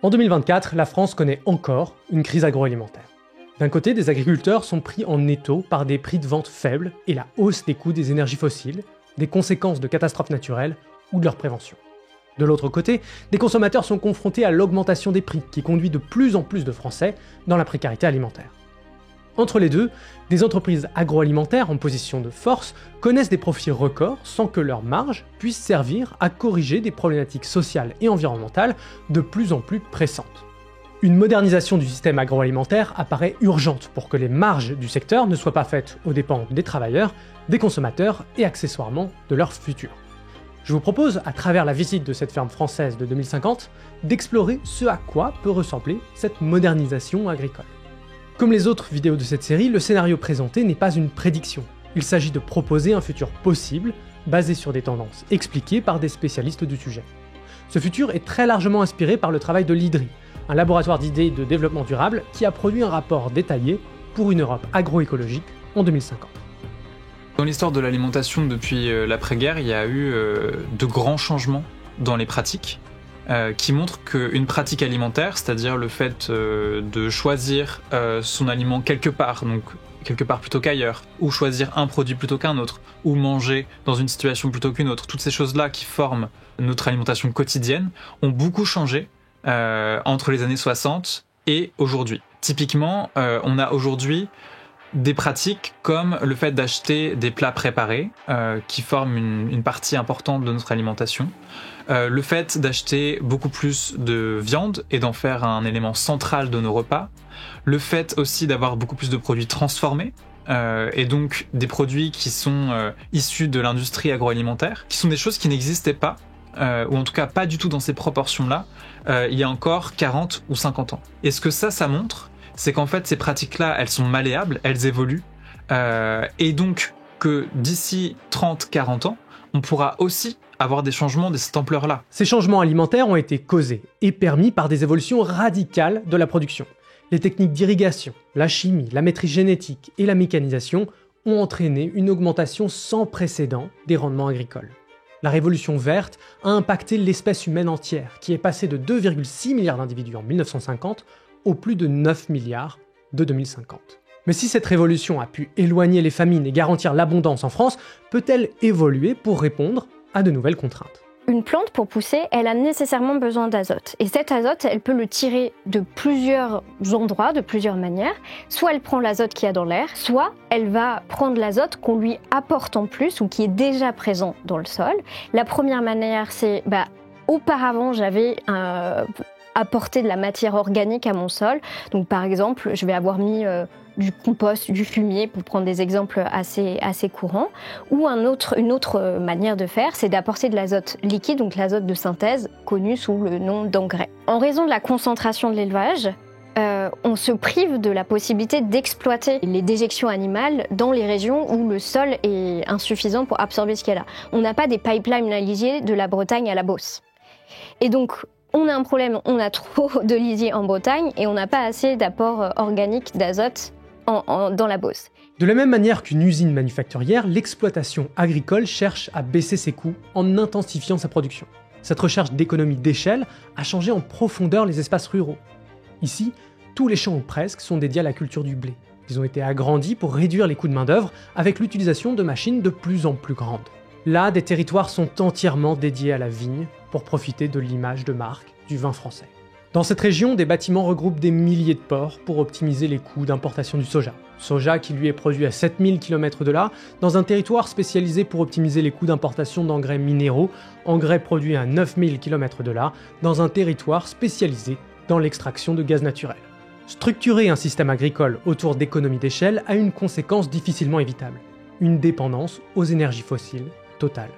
En 2024, la France connaît encore une crise agroalimentaire. D'un côté, des agriculteurs sont pris en étau par des prix de vente faibles et la hausse des coûts des énergies fossiles, des conséquences de catastrophes naturelles ou de leur prévention. De l'autre côté, des consommateurs sont confrontés à l'augmentation des prix qui conduit de plus en plus de Français dans la précarité alimentaire. Entre les deux, des entreprises agroalimentaires en position de force connaissent des profits records sans que leurs marges puissent servir à corriger des problématiques sociales et environnementales de plus en plus pressantes. Une modernisation du système agroalimentaire apparaît urgente pour que les marges du secteur ne soient pas faites aux dépens des travailleurs, des consommateurs et accessoirement de leur futur. Je vous propose, à travers la visite de cette ferme française de 2050, d'explorer ce à quoi peut ressembler cette modernisation agricole. Comme les autres vidéos de cette série, le scénario présenté n'est pas une prédiction. Il s'agit de proposer un futur possible, basé sur des tendances expliquées par des spécialistes du sujet. Ce futur est très largement inspiré par le travail de l'IDRI, un laboratoire d'idées de développement durable qui a produit un rapport détaillé pour une Europe agroécologique en 2050. Dans l'histoire de l'alimentation depuis l'après-guerre, il y a eu de grands changements dans les pratiques qui montrent qu'une pratique alimentaire, c'est-à-dire le fait de choisir son aliment quelque part, donc quelque part plutôt qu'ailleurs, ou choisir un produit plutôt qu'un autre, ou manger dans une situation plutôt qu'une autre, toutes ces choses-là qui forment notre alimentation quotidienne ont beaucoup changé entre les années 60 et aujourd'hui. Typiquement, on a aujourd'hui des pratiques comme le fait d'acheter des plats préparés qui forment une partie importante de notre alimentation, le fait d'acheter beaucoup plus de viande et d'en faire un élément central de nos repas, le fait aussi d'avoir beaucoup plus de produits transformés, et donc des produits qui sont issus de l'industrie agroalimentaire, qui sont des choses qui n'existaient pas, ou en tout cas pas du tout dans ces proportions-là, il y a encore 40 ou 50 ans. Et ce que ça montre, c'est qu'en fait ces pratiques-là, elles sont malléables, elles évoluent, et donc que d'ici 30-40 ans, on pourra aussi avoir des changements de cette ampleur-là. Ces changements alimentaires ont été causés et permis par des évolutions radicales de la production. Les techniques d'irrigation, la chimie, la maîtrise génétique et la mécanisation ont entraîné une augmentation sans précédent des rendements agricoles. La révolution verte a impacté l'espèce humaine entière, qui est passée de 2,6 milliards d'individus en 1950 aux plus de 9 milliards de 2050. Mais si cette révolution a pu éloigner les famines et garantir l'abondance en France, peut-elle évoluer pour répondre à de nouvelles contraintes ? Une plante, pour pousser, elle a nécessairement besoin d'azote. Et cet azote, elle peut le tirer de plusieurs endroits, de plusieurs manières. Soit elle prend l'azote qu'il y a dans l'air, soit elle va prendre l'azote qu'on lui apporte en plus ou qui est déjà présent dans le sol. La première manière, c'est auparavant, j'avais apporté de la matière organique à mon sol. Donc par exemple, je vais avoir mis du compost, du fumier, pour prendre des exemples assez courants. Ou une autre manière de faire, c'est d'apporter de l'azote liquide, donc l'azote de synthèse, connu sous le nom d'engrais. En raison de la concentration de l'élevage, on se prive de la possibilité d'exploiter les déjections animales dans les régions où le sol est insuffisant pour absorber ce qu'il y a là. On n'a pas des pipelines lisiers de la Bretagne à la Beauce. Et donc, on a un problème, on a trop de lisiers en Bretagne et on n'a pas assez d'apport organique d'azote dans la Beauce. De la même manière qu'une usine manufacturière, l'exploitation agricole cherche à baisser ses coûts en intensifiant sa production. Cette recherche d'économie d'échelle a changé en profondeur les espaces ruraux. Ici, tous les champs ou presque sont dédiés à la culture du blé. Ils ont été agrandis pour réduire les coûts de main-d'œuvre avec l'utilisation de machines de plus en plus grandes. Là, des territoires sont entièrement dédiés à la vigne pour profiter de l'image de marque du vin français. Dans cette région, des bâtiments regroupent des milliers de ports pour optimiser les coûts d'importation du soja. Soja qui lui est produit à 7000 km de là, dans un territoire spécialisé pour optimiser les coûts d'importation d'engrais minéraux, engrais produits à 9000 km de là, dans un territoire spécialisé dans l'extraction de gaz naturel. Structurer un système agricole autour d'économies d'échelle a une conséquence difficilement évitable, une dépendance aux énergies fossiles totale.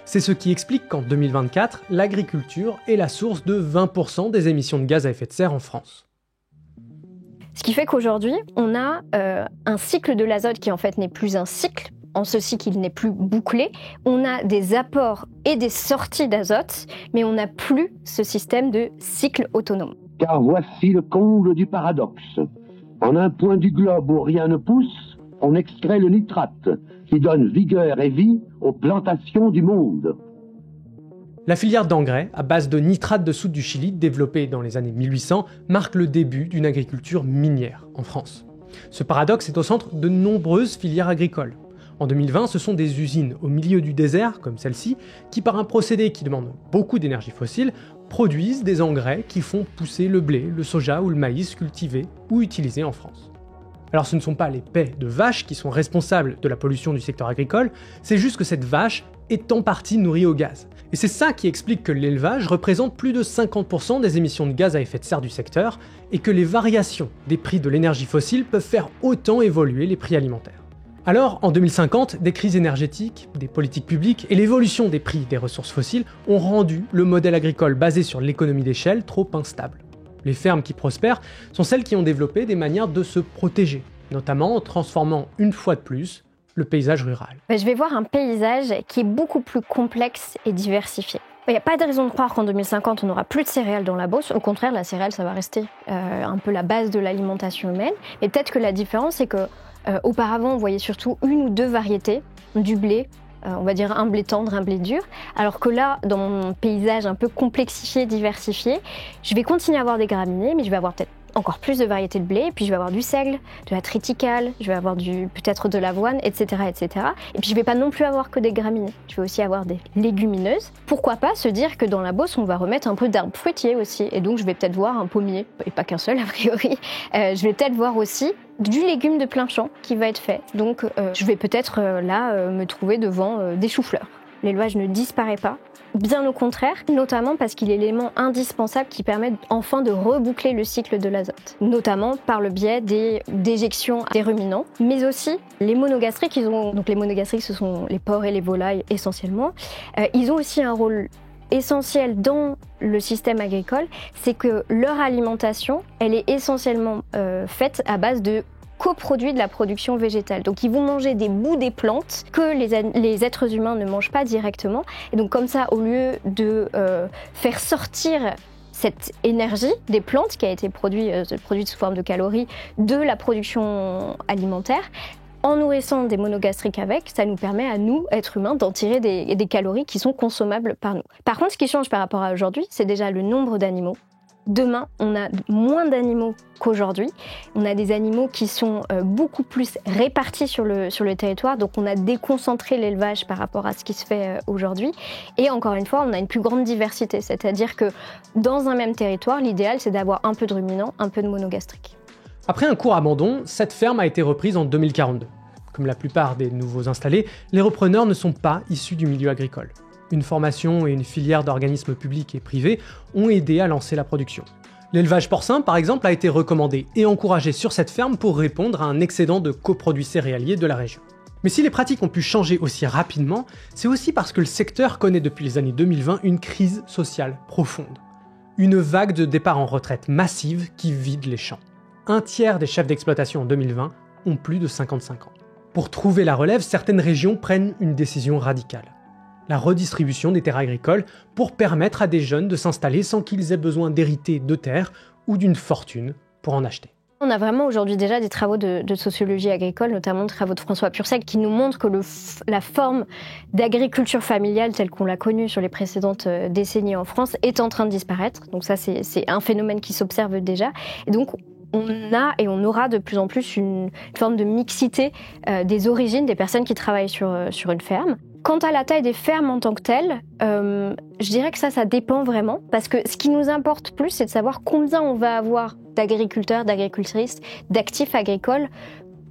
C'est ce qui explique qu'en 2024, l'agriculture est la source de 20% des émissions de gaz à effet de serre en France. Ce qui fait qu'aujourd'hui, on a un cycle de l'azote qui en fait n'est plus un cycle, en ceci qu'il n'est plus bouclé. On a des apports et des sorties d'azote, mais on n'a plus ce système de cycle autonome. Car voici le comble du paradoxe. En un point du globe où rien ne pousse, on extrait le nitrate, qui donne vigueur et vie aux plantations du monde. La filière d'engrais, à base de nitrate de soude du Chili, développée dans les années 1800, marque le début d'une agriculture minière en France. Ce paradoxe est au centre de nombreuses filières agricoles. En 2020, ce sont des usines au milieu du désert, comme celle-ci, qui par un procédé qui demande beaucoup d'énergie fossile, produisent des engrais qui font pousser le blé, le soja ou le maïs cultivés ou utilisés en France. Alors ce ne sont pas les paies de vaches qui sont responsables de la pollution du secteur agricole, c'est juste que cette vache est en partie nourrie au gaz. Et c'est ça qui explique que l'élevage représente plus de 50% des émissions de gaz à effet de serre du secteur et que les variations des prix de l'énergie fossile peuvent faire autant évoluer les prix alimentaires. Alors, en 2050, des crises énergétiques, des politiques publiques et l'évolution des prix des ressources fossiles ont rendu le modèle agricole basé sur l'économie d'échelle trop instable. Les fermes qui prospèrent sont celles qui ont développé des manières de se protéger, notamment en transformant une fois de plus le paysage rural. Je vais voir un paysage qui est beaucoup plus complexe et diversifié. Il n'y a pas de raison de croire qu'en 2050, on n'aura plus de céréales dans la Beauce. Au contraire, la céréale, ça va rester un peu la base de l'alimentation humaine. Mais peut-être que la différence, c'est que auparavant, on voyait surtout une ou deux variétés du blé, on va dire un blé tendre, un blé dur, alors que là, dans mon paysage un peu complexifié, diversifié, je vais continuer à avoir des graminées, mais je vais avoir peut-être encore plus de variétés de blé, puis je vais avoir du seigle, de la triticale, je vais avoir peut-être de l'avoine, etc., etc. Et puis je vais pas non plus avoir que des graminées, je vais aussi avoir des légumineuses. Pourquoi pas se dire que dans la Beauce, on va remettre un peu d'arbres fruitiers aussi, et donc je vais peut-être voir un pommier, et pas qu'un seul a priori, je vais peut-être voir aussi du légume de plein champ qui va être fait. Donc je vais peut-être me trouver devant des choux-fleurs. L'élevage ne disparaît pas, bien au contraire, notamment parce qu'il est l'élément indispensable qui permet enfin de reboucler le cycle de l'azote, notamment par le biais des déjections des ruminants, mais aussi les monogastriques. Donc les monogastriques, ce sont les porcs et les volailles essentiellement. Ils ont aussi un rôle essentiel dans le système agricole, c'est que leur alimentation, elle est essentiellement faite à base de coproduits de la production végétale. Donc ils vont manger des bouts des plantes que les êtres humains ne mangent pas directement. Et donc comme ça, au lieu de faire sortir cette énergie des plantes qui a été produite sous forme de calories de la production alimentaire, en nourrissant des monogastriques avec, ça nous permet à nous, êtres humains, d'en tirer des calories qui sont consommables par nous. Par contre, ce qui change par rapport à aujourd'hui, c'est déjà le nombre d'animaux. Demain, on a moins d'animaux qu'aujourd'hui. On a des animaux qui sont beaucoup plus répartis sur le territoire, donc on a déconcentré l'élevage par rapport à ce qui se fait aujourd'hui. Et encore une fois, on a une plus grande diversité, c'est-à-dire que dans un même territoire, l'idéal, c'est d'avoir un peu de ruminants, un peu de monogastriques. Après un court abandon, cette ferme a été reprise en 2042. Comme la plupart des nouveaux installés, les repreneurs ne sont pas issus du milieu agricole. Une formation et une filière d'organismes publics et privés ont aidé à lancer la production. L'élevage porcin, par exemple, a été recommandé et encouragé sur cette ferme pour répondre à un excédent de coproduits céréaliers de la région. Mais si les pratiques ont pu changer aussi rapidement, c'est aussi parce que le secteur connaît depuis les années 2020 une crise sociale profonde. Une vague de départ en retraite massive qui vide les champs. Un tiers des chefs d'exploitation en 2020 ont plus de 55 ans. Pour trouver la relève, certaines régions prennent une décision radicale. La redistribution des terres agricoles pour permettre à des jeunes de s'installer sans qu'ils aient besoin d'hériter de terres ou d'une fortune pour en acheter. On a vraiment aujourd'hui déjà des travaux de sociologie agricole, notamment des travaux de François Pursel, qui nous montrent que la forme d'agriculture familiale telle qu'on l'a connue sur les précédentes décennies en France est en train de disparaître. Donc ça, c'est un phénomène qui s'observe déjà. Et donc, on a et on aura de plus en plus une forme de mixité des origines des personnes qui travaillent sur une ferme. Quant à la taille des fermes en tant que telles, je dirais que ça dépend vraiment, parce que ce qui nous importe plus, c'est de savoir combien on va avoir d'agriculteurs, d'agricultrices, d'actifs agricoles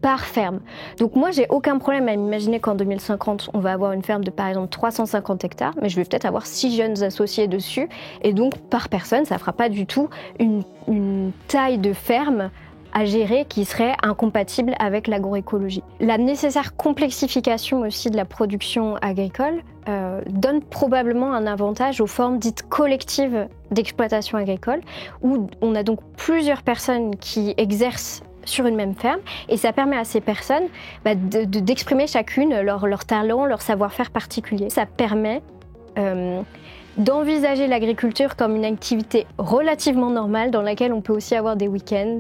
par ferme. Donc moi, j'ai aucun problème à m'imaginer qu'en 2050, on va avoir une ferme de par exemple 350 hectares, mais je vais peut-être avoir 6 jeunes associés dessus, et donc par personne, ça fera pas du tout une taille de ferme à gérer qui serait incompatible avec l'agroécologie. La nécessaire complexification aussi de la production agricole donne probablement un avantage aux formes dites collectives d'exploitation agricole, où on a donc plusieurs personnes qui exercent sur une même ferme, et ça permet à ces personnes d'exprimer chacune leur talent, leur savoir-faire particulier. Ça permet d'envisager l'agriculture comme une activité relativement normale dans laquelle on peut aussi avoir des week-ends,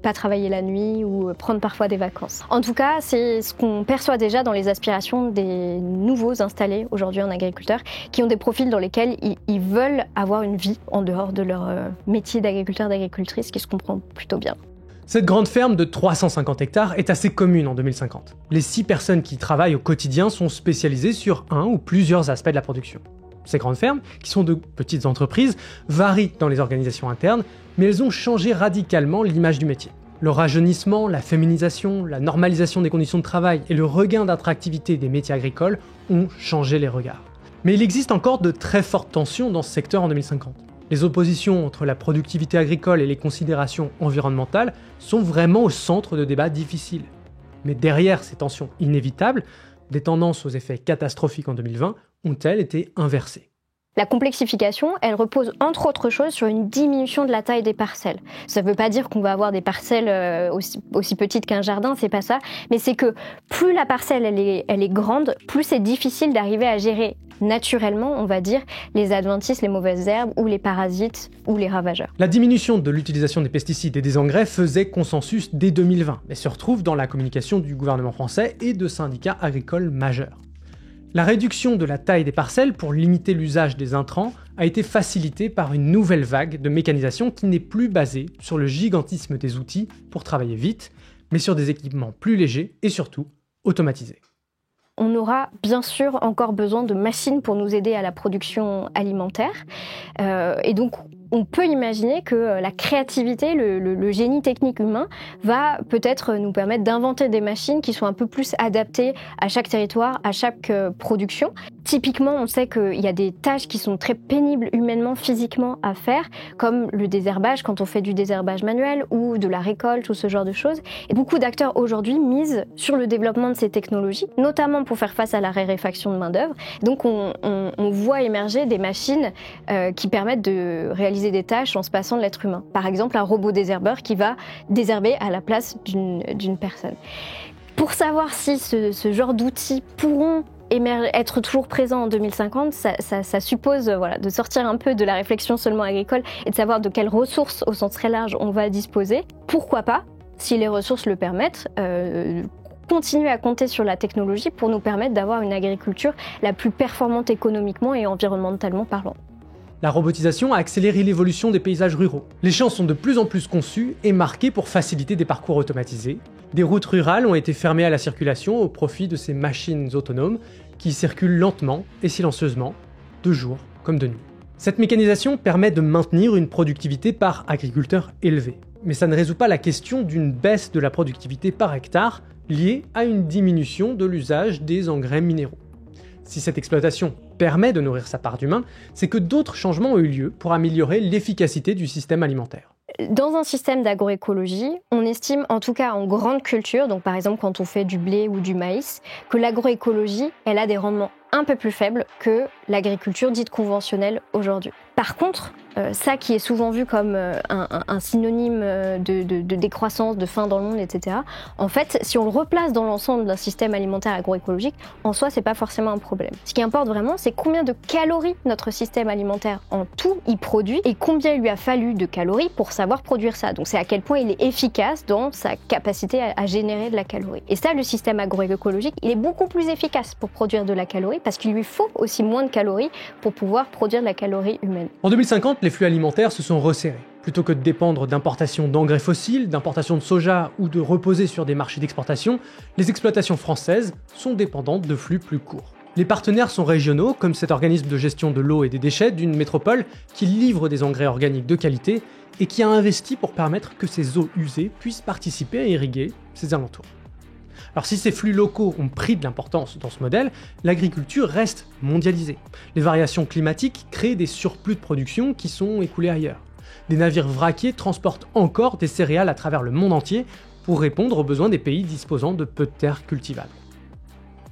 pas travailler la nuit ou prendre parfois des vacances. En tout cas, c'est ce qu'on perçoit déjà dans les aspirations des nouveaux installés aujourd'hui en agriculteur qui ont des profils dans lesquels ils veulent avoir une vie en dehors de leur métier d'agriculteur, d'agricultrice, qui se comprend plutôt bien. Cette grande ferme de 350 hectares est assez commune en 2050. Les 6 personnes qui y travaillent au quotidien sont spécialisées sur un ou plusieurs aspects de la production. Ces grandes fermes, qui sont de petites entreprises, varient dans les organisations internes, mais elles ont changé radicalement l'image du métier. Le rajeunissement, la féminisation, la normalisation des conditions de travail et le regain d'attractivité des métiers agricoles ont changé les regards. Mais il existe encore de très fortes tensions dans ce secteur en 2050. Les oppositions entre la productivité agricole et les considérations environnementales sont vraiment au centre de débats difficiles. Mais derrière ces tensions inévitables, des tendances aux effets catastrophiques en 2020 ont-elles été inversées ? La complexification, elle repose entre autres choses sur une diminution de la taille des parcelles. Ça ne veut pas dire qu'on va avoir des parcelles aussi petites qu'un jardin, c'est pas ça, mais c'est que plus la parcelle elle est grande, plus c'est difficile d'arriver à gérer naturellement, on va dire, les adventices, les mauvaises herbes ou les parasites ou les ravageurs. La diminution de l'utilisation des pesticides et des engrais faisait consensus dès 2020, mais se retrouve dans la communication du gouvernement français et de syndicats agricoles majeurs. La réduction de la taille des parcelles pour limiter l'usage des intrants a été facilitée par une nouvelle vague de mécanisation qui n'est plus basée sur le gigantisme des outils pour travailler vite, mais sur des équipements plus légers et surtout automatisés. On aura bien sûr encore besoin de machines pour nous aider à la production alimentaire. Et donc, on peut imaginer que la créativité, le génie technique humain va peut-être nous permettre d'inventer des machines qui sont un peu plus adaptées à chaque territoire, à chaque production. Typiquement, on sait qu'il y a des tâches qui sont très pénibles humainement, physiquement à faire, comme le désherbage quand on fait du désherbage manuel ou de la récolte ou ce genre de choses. Et beaucoup d'acteurs aujourd'hui misent sur le développement de ces technologies, notamment pour faire face à la raréfaction de main-d'œuvre. Donc on voit émerger des machines qui permettent de réaliser des tâches en se passant de l'être humain. Par exemple, un robot désherbeur qui va désherber à la place d'une personne. Pour savoir si ce genre d'outils pourront être toujours présents en 2050, ça suppose de sortir un peu de la réflexion seulement agricole et de savoir de quelles ressources au sens très large on va disposer. Pourquoi pas, si les ressources le permettent, continuer à compter sur la technologie pour nous permettre d'avoir une agriculture la plus performante économiquement et environnementalement parlant. La robotisation a accéléré l'évolution des paysages ruraux. Les champs sont de plus en plus conçus et marqués pour faciliter des parcours automatisés. Des routes rurales ont été fermées à la circulation au profit de ces machines autonomes qui circulent lentement et silencieusement, de jour comme de nuit. Cette mécanisation permet de maintenir une productivité par agriculteur élevée. Mais ça ne résout pas la question d'une baisse de la productivité par hectare liée à une diminution de l'usage des engrais minéraux. Si cette exploitation permet de nourrir sa part d'humain, c'est que d'autres changements ont eu lieu pour améliorer l'efficacité du système alimentaire. Dans un système d'agroécologie, on estime, en tout cas en grande culture, donc par exemple quand on fait du blé ou du maïs, que l'agroécologie, elle a des rendements un peu plus faibles que l'agriculture dite conventionnelle aujourd'hui. Par contre, ça qui est souvent vu comme un synonyme de décroissance, de faim dans le monde, etc., en fait, si on le replace dans l'ensemble d'un système alimentaire agroécologique, en soi, c'est pas forcément un problème. Ce qui importe vraiment, c'est combien de calories notre système alimentaire en tout y produit et combien il lui a fallu de calories pour savoir produire ça. Donc c'est à quel point il est efficace dans sa capacité à générer de la calorie. Et ça, le système agroécologique, il est beaucoup plus efficace pour produire de la calorie parce qu'il lui faut aussi moins de calories pour pouvoir produire de la calorie humaine. En 2050, les flux alimentaires se sont resserrés. Plutôt que de dépendre d'importations d'engrais fossiles, d'importations de soja ou de reposer sur des marchés d'exportation, les exploitations françaises sont dépendantes de flux plus courts. Les partenaires sont régionaux, comme cet organisme de gestion de l'eau et des déchets d'une métropole qui livre des engrais organiques de qualité et qui a investi pour permettre que ces eaux usées puissent participer à irriguer ses alentours. Alors si ces flux locaux ont pris de l'importance dans ce modèle, l'agriculture reste mondialisée. Les variations climatiques créent des surplus de production qui sont écoulés ailleurs. Des navires vraquiers transportent encore des céréales à travers le monde entier pour répondre aux besoins des pays disposant de peu de terres cultivables.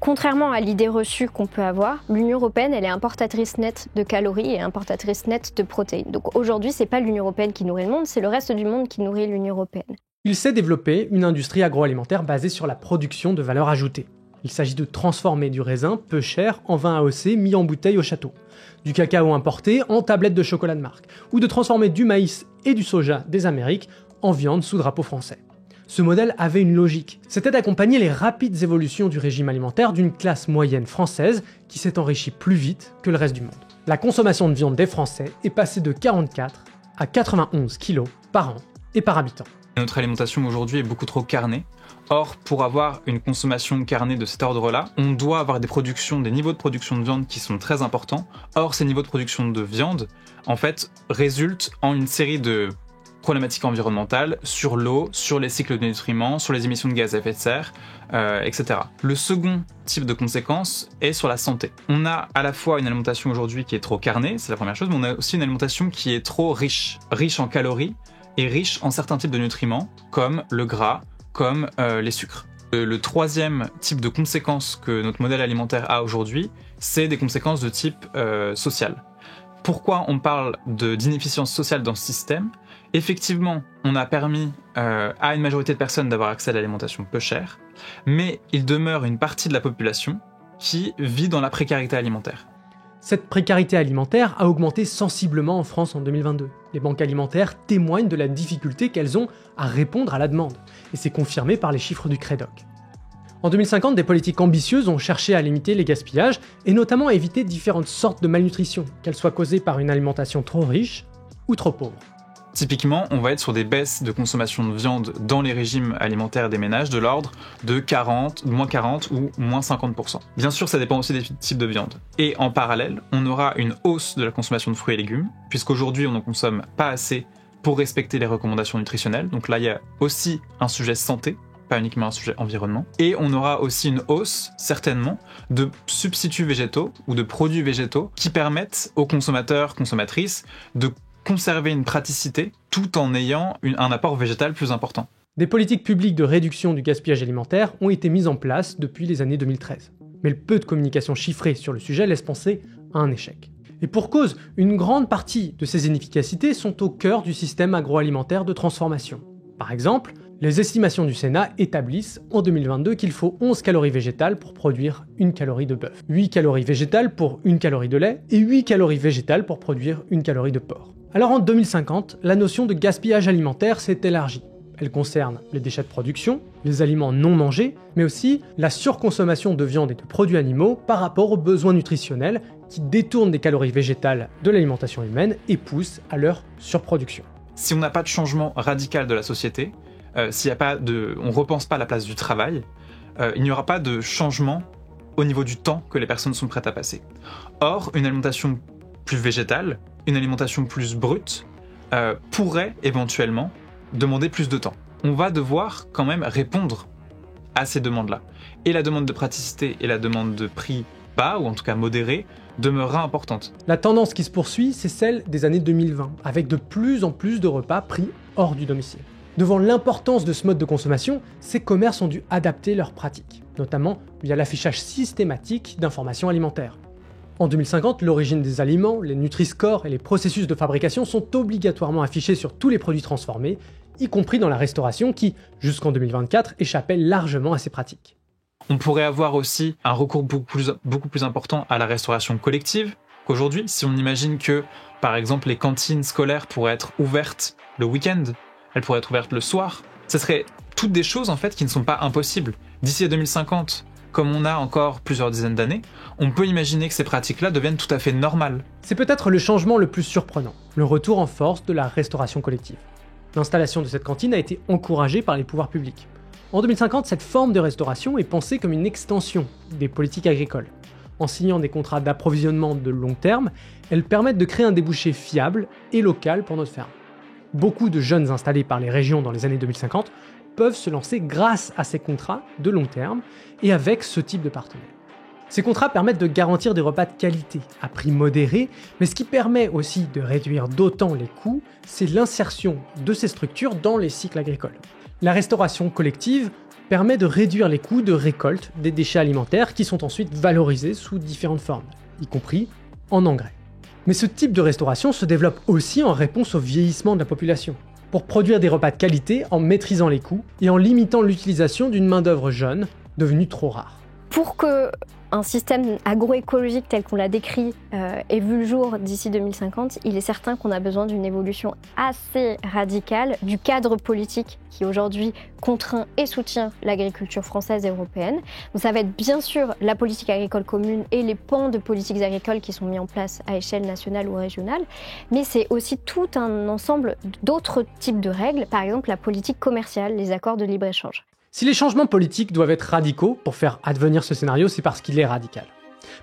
Contrairement à l'idée reçue qu'on peut avoir, l'Union européenne, elle est importatrice nette de calories et importatrice nette de protéines. Donc aujourd'hui, c'est pas l'Union européenne qui nourrit le monde, c'est le reste du monde qui nourrit l'Union européenne. Il s'est développé une industrie agroalimentaire basée sur la production de valeur ajoutée. Il s'agit de transformer du raisin peu cher en vin AOC mis en bouteille au château, du cacao importé en tablettes de chocolat de marque, ou de transformer du maïs et du soja des Amériques en viande sous drapeau français. Ce modèle avait une logique, c'était d'accompagner les rapides évolutions du régime alimentaire d'une classe moyenne française qui s'est enrichie plus vite que le reste du monde. La consommation de viande des Français est passée de 44 à 91 kg par an et par habitant. Notre alimentation aujourd'hui est beaucoup trop carnée. Or, pour avoir une consommation carnée de cet ordre-là, on doit avoir des niveaux de production de viande qui sont très importants. Or, ces niveaux de production de viande, en fait, résultent en une série de problématiques environnementales sur l'eau, sur les cycles de nutriments, sur les émissions de gaz à effet de serre, etc. Le second type de conséquence est sur la santé. On a à la fois une alimentation aujourd'hui qui est trop carnée, c'est la première chose, mais on a aussi une alimentation qui est trop riche en calories et riche en certains types de nutriments, comme le gras, comme les sucres. Le troisième type de conséquences que notre modèle alimentaire a aujourd'hui, c'est des conséquences de type social. Pourquoi on parle d'inefficience sociale dans ce système ? Effectivement, on a permis à une majorité de personnes d'avoir accès à l'alimentation peu chère, mais il demeure une partie de la population qui vit dans la précarité alimentaire. Cette précarité alimentaire a augmenté sensiblement en France en 2022. Les banques alimentaires témoignent de la difficulté qu'elles ont à répondre à la demande, et c'est confirmé par les chiffres du Crédoc. En 2050, des politiques ambitieuses ont cherché à limiter les gaspillages, et notamment à éviter différentes sortes de malnutrition, qu'elles soient causées par une alimentation trop riche ou trop pauvre. Typiquement, on va être sur des baisses de consommation de viande dans les régimes alimentaires des ménages de l'ordre de moins 40 ou moins 50%. Bien sûr, ça dépend aussi des types de viande. Et en parallèle, on aura une hausse de la consommation de fruits et légumes, puisqu'aujourd'hui on n'en consomme pas assez pour respecter les recommandations nutritionnelles. Donc là, il y a aussi un sujet santé, pas uniquement un sujet environnement. Et on aura aussi une hausse, certainement, de substituts végétaux ou de produits végétaux qui permettent aux consommateurs, consommatrices de conserver une praticité tout en ayant un apport végétal plus important. Des politiques publiques de réduction du gaspillage alimentaire ont été mises en place depuis les années 2013. Mais le peu de communication chiffrée sur le sujet laisse penser à un échec. Et pour cause, une grande partie de ces inefficacités sont au cœur du système agroalimentaire de transformation. Par exemple, les estimations du Sénat établissent en 2022 qu'il faut 11 calories végétales pour produire 1 calorie de bœuf, 8 calories végétales pour 1 calorie de lait et 8 calories végétales pour produire 1 calorie de porc. Alors en 2050, la notion de gaspillage alimentaire s'est élargie. Elle concerne les déchets de production, les aliments non mangés, mais aussi la surconsommation de viande et de produits animaux par rapport aux besoins nutritionnels qui détournent des calories végétales de l'alimentation humaine et poussent à leur surproduction. Si on n'a pas de changement radical de la société, on ne repense pas la place du travail, il n'y aura pas de changement au niveau du temps que les personnes sont prêtes à passer. Or, une alimentation plus végétale, une alimentation plus brute, pourrait éventuellement demander plus de temps. On va devoir quand même répondre à ces demandes-là. Et la demande de praticité et la demande de prix bas, ou en tout cas modéré, demeurera importante. La tendance qui se poursuit, c'est celle des années 2020, avec de plus en plus de repas pris hors du domicile. Devant l'importance de ce mode de consommation, ces commerces ont dû adapter leurs pratiques, notamment via l'affichage systématique d'informations alimentaires. En 2050, l'origine des aliments, les Nutri-Score et les processus de fabrication sont obligatoirement affichés sur tous les produits transformés, y compris dans la restauration qui, jusqu'en 2024, échappait largement à ces pratiques. On pourrait avoir aussi un recours beaucoup plus important à la restauration collective qu'aujourd'hui. Si on imagine que, par exemple, les cantines scolaires pourraient être ouvertes le week-end, elles pourraient être ouvertes le soir, ce serait toutes des choses en fait qui ne sont pas impossibles. D'ici à 2050, comme on a encore plusieurs dizaines d'années, on peut imaginer que ces pratiques-là deviennent tout à fait normales. C'est peut-être le changement le plus surprenant, le retour en force de la restauration collective. L'installation de cette cantine a été encouragée par les pouvoirs publics. En 2050, cette forme de restauration est pensée comme une extension des politiques agricoles. En signant des contrats d'approvisionnement de long terme, elles permettent de créer un débouché fiable et local pour notre ferme. Beaucoup de jeunes installés par les régions dans les années 2050 peuvent se lancer grâce à ces contrats de long terme et avec ce type de partenaires. Ces contrats permettent de garantir des repas de qualité, à prix modéré, mais ce qui permet aussi de réduire d'autant les coûts, c'est l'insertion de ces structures dans les cycles agricoles. La restauration collective permet de réduire les coûts de récolte des déchets alimentaires qui sont ensuite valorisés sous différentes formes, y compris en engrais. Mais ce type de restauration se développe aussi en réponse au vieillissement de la population, pour produire des repas de qualité en maîtrisant les coûts et en limitant l'utilisation d'une main-d'œuvre jeune, devenue trop rare. Pour que un système agroécologique tel qu'on l'a décrit ait vu le jour d'ici 2050, il est certain qu'on a besoin d'une évolution assez radicale du cadre politique qui aujourd'hui contraint et soutient l'agriculture française et européenne. Donc ça va être bien sûr la politique agricole commune et les pans de politiques agricoles qui sont mis en place à échelle nationale ou régionale, mais c'est aussi tout un ensemble d'autres types de règles, par exemple la politique commerciale, les accords de libre-échange. Si les changements politiques doivent être radicaux pour faire advenir ce scénario, c'est parce qu'il est radical.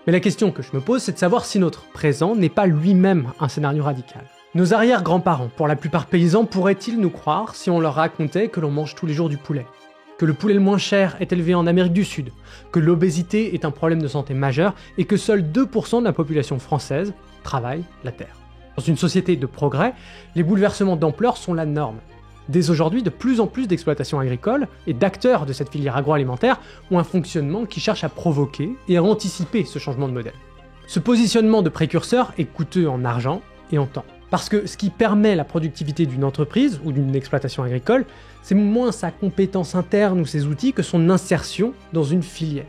Mais la question que je me pose, c'est de savoir si notre présent n'est pas lui-même un scénario radical. Nos arrière-grands-parents, pour la plupart paysans, pourraient-ils nous croire si on leur racontait que l'on mange tous les jours du poulet ? Que le poulet le moins cher est élevé en Amérique du Sud, que l'obésité est un problème de santé majeur et que seuls 2% de la population française travaille la terre. Dans une société de progrès, les bouleversements d'ampleur sont la norme. Dès aujourd'hui, de plus en plus d'exploitations agricoles et d'acteurs de cette filière agroalimentaire ont un fonctionnement qui cherche à provoquer et à anticiper ce changement de modèle. Ce positionnement de précurseur est coûteux en argent et en temps. Parce que ce qui permet la productivité d'une entreprise ou d'une exploitation agricole, c'est moins sa compétence interne ou ses outils que son insertion dans une filière.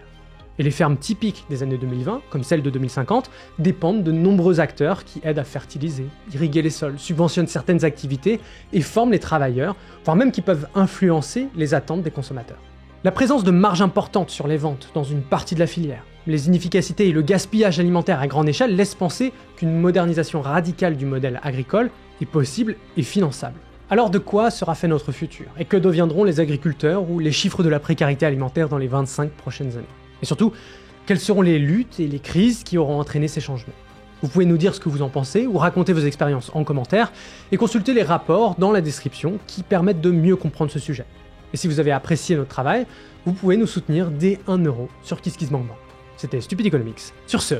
Et les fermes typiques des années 2020, comme celles de 2050, dépendent de nombreux acteurs qui aident à fertiliser, irriguer les sols, subventionnent certaines activités et forment les travailleurs, voire même qui peuvent influencer les attentes des consommateurs. La présence de marges importantes sur les ventes dans une partie de la filière, les inefficacités et le gaspillage alimentaire à grande échelle laissent penser qu'une modernisation radicale du modèle agricole est possible et finançable. Alors de quoi sera fait notre futur ? Et que deviendront les agriculteurs ou les chiffres de la précarité alimentaire dans les 25 prochaines années ? Et surtout, quelles seront les luttes et les crises qui auront entraîné ces changements ? Vous pouvez nous dire ce que vous en pensez ou raconter vos expériences en commentaire et consulter les rapports dans la description qui permettent de mieux comprendre ce sujet. Et si vous avez apprécié notre travail, vous pouvez nous soutenir dès 1 € sur KissKissBankBank. C'était Stupid Economics. Sur ce,